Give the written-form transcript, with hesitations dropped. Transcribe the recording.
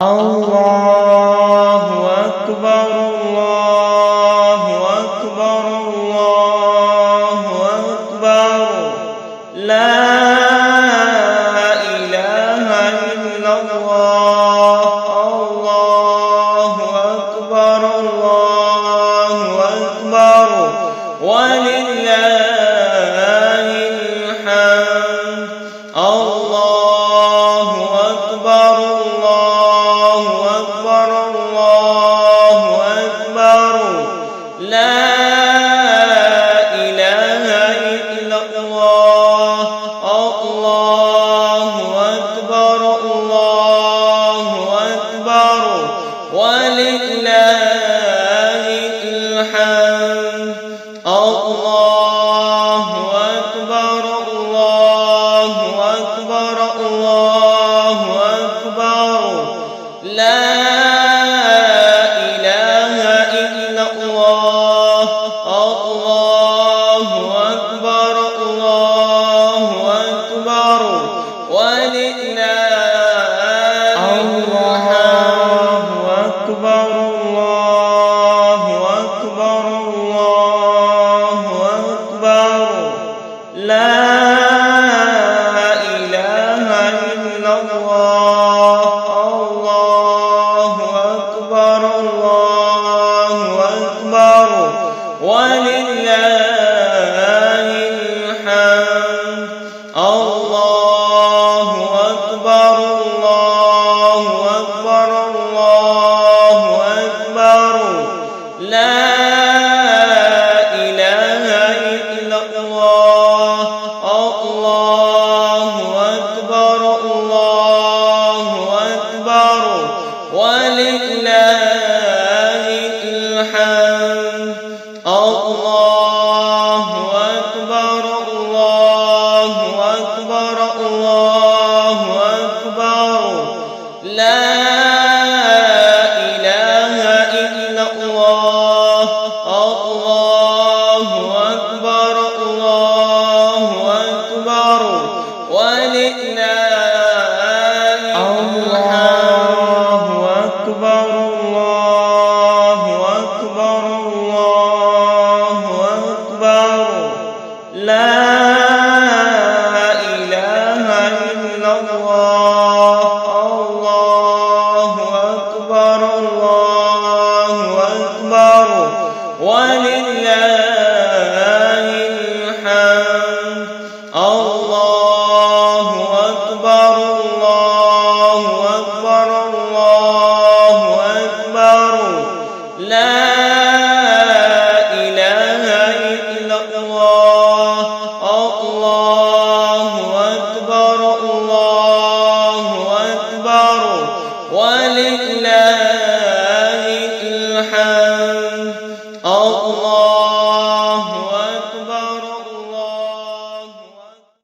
الله أكبر الله أكبر الله أكبر لا إله إلا الله الله أكبر ولله الحمد الله أكبر الله أكبر الله أكبر لا إله إلا الله الله أكبر ولله الحمد الله أكبر الله أكبر الله أكبر لا إله إلا الله الله أكبر ولله الله أكبر الله أكبر الله أكبر لا إله إلا الله الله أكبر ولله الحمد الله أكبر الله أكبر الله أكبر لا إله إلا الله الله أكبر ولله الحمد الله أكبر الله أكبر الله أكبر لا إله إلا الله الله أكبر ولله الله أكبر الله أكبر الله أكبر لا إله إلا الله الله أكبر ولله الحمد الله أكبر الله أكبر الله أكبر لا إله إلا الله الله أكبر ولله الحمد الله